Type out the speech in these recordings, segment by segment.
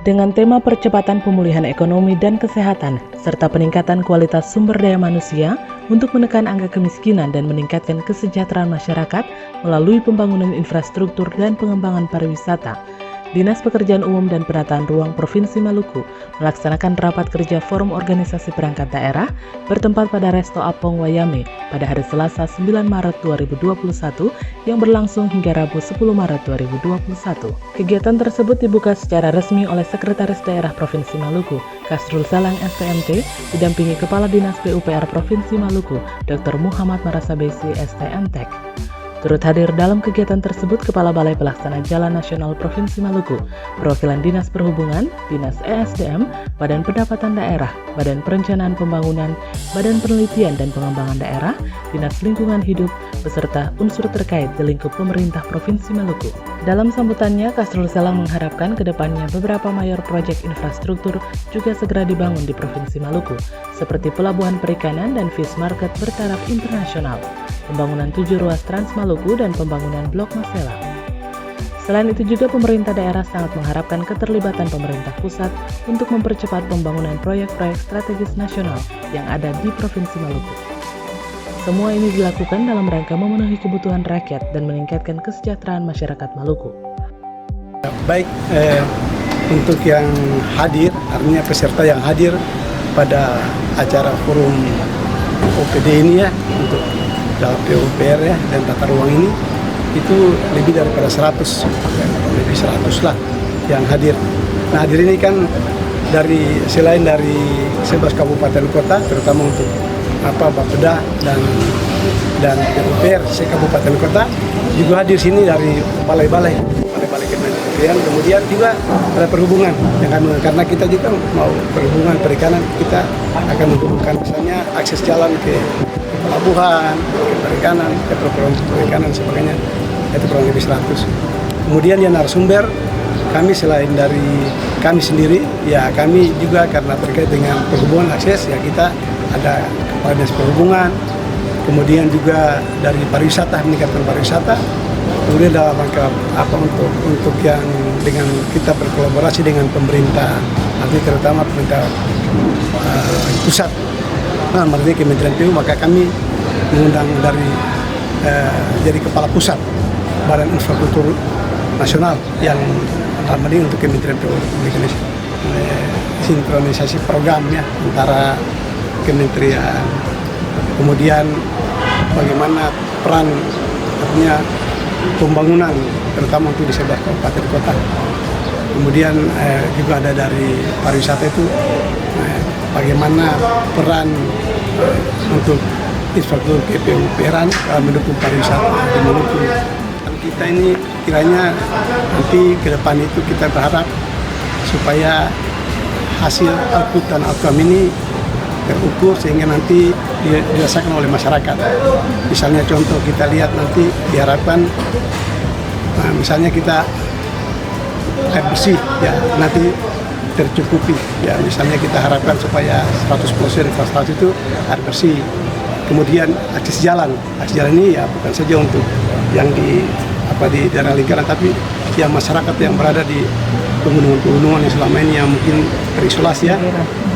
dengan tema percepatan pemulihan ekonomi dan kesehatan, serta peningkatan kualitas sumber daya manusia untuk menekan angka kemiskinan dan meningkatkan kesejahteraan masyarakat melalui pembangunan infrastruktur dan pengembangan pariwisata. Dinas Pekerjaan Umum dan Penataan Ruang Provinsi Maluku melaksanakan rapat kerja Forum Organisasi Perangkat Daerah bertempat pada Resto Apong Wayame pada hari Selasa 9 Maret 2021 yang berlangsung hingga Rabu 10 Maret 2021. Kegiatan tersebut dibuka secara resmi oleh Sekretaris Daerah Provinsi Maluku, Kasrul Salang STMT, didampingi Kepala Dinas PUPR Provinsi Maluku, Dr. Muhammad Marasabesi STMTek. Turut hadir dalam kegiatan tersebut Kepala Balai Pelaksana Jalan Nasional Provinsi Maluku, perwakilan Dinas Perhubungan, Dinas ESDM, Badan Pendapatan Daerah, Badan Perencanaan Pembangunan, Badan Penelitian dan Pengembangan Daerah, Dinas Lingkungan Hidup, beserta unsur terkait di lingkup pemerintah Provinsi Maluku. Dalam sambutannya, Kasrul Salang mengharapkan ke depannya beberapa mayor proyek infrastruktur juga segera dibangun di Provinsi Maluku, seperti Pelabuhan Perikanan dan Fish Market bertaraf internasional, pembangunan 7 ruas Trans Maluku, dan pembangunan Blok Masela. Selain itu juga pemerintah daerah sangat mengharapkan keterlibatan pemerintah pusat untuk mempercepat pembangunan proyek-proyek strategis nasional yang ada di Provinsi Maluku. Semua ini dilakukan dalam rangka memenuhi kebutuhan rakyat dan meningkatkan kesejahteraan masyarakat Maluku. Baik, untuk yang hadir, artinya peserta yang hadir pada acara forum OPD ini ya, untuk dalam PUPR ya, dan tata ruang ini, itu lebih daripada 100, lebih 100 lah yang hadir. Nah, hadir ini kan selain dari 11 kabupaten kota, terutama untuk Bapeda dan PUPR se-kabupaten kota, juga hadir sini dari balai-balai kementerian, kemudian juga ada perhubungan yang karena kita juga mau perhubungan perikanan, kita akan menghubungkan misalnya akses jalan ke pelabuhan, ke perikanan, ke perikanan sebagainya, itu kurang lebih 100. Kemudian yang narasumber kami selain dari kami sendiri, ya kami juga karena terkait dengan perhubungan akses, ya kita ada Kepala Dinas Perhubungan, kemudian juga dari pariwisata, meningkatkan pariwisata, kemudian dalam rangka untuk yang dengan kita berkolaborasi dengan pemerintah, nanti terutama pemerintah pusat, nah artinya Kementerian PU, maka kami mengundang dari jadi kepala pusat Badan Infrastruktur Nasional yang ramai untuk Kementerian PU, sinkronisasi program ya antara kementerian, kemudian bagaimana peran artinya pembangunan terutama untuk di 11 kabupaten kota. Kemudian juga ada dari pariwisata itu bagaimana peran untuk infrastruktur PUPR mendukung pariwisata di Maluku. Kita ini kiranya nanti ke depan itu kita berharap supaya hasil output dan outcome ini terukur sehingga nanti dirasakan oleh masyarakat. Misalnya contoh kita lihat nanti diharapkan, misalnya kita air bersih ya nanti tercukupi ya, misalnya kita harapkan supaya 100% infrastruktur itu air bersih. Kemudian akses jalan ini ya bukan saja untuk yang di daerah lingkaran, tapi yang masyarakat yang berada di pegunungan yang selama ini yang mungkin terisolasi ya,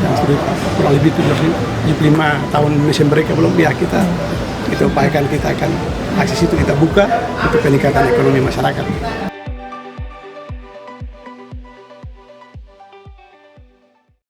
yang sudah kurang lebih 75 tahun Indonesia mereka belum, ya kita upayakan kita akan akses itu kita buka untuk peningkatan ekonomi masyarakat.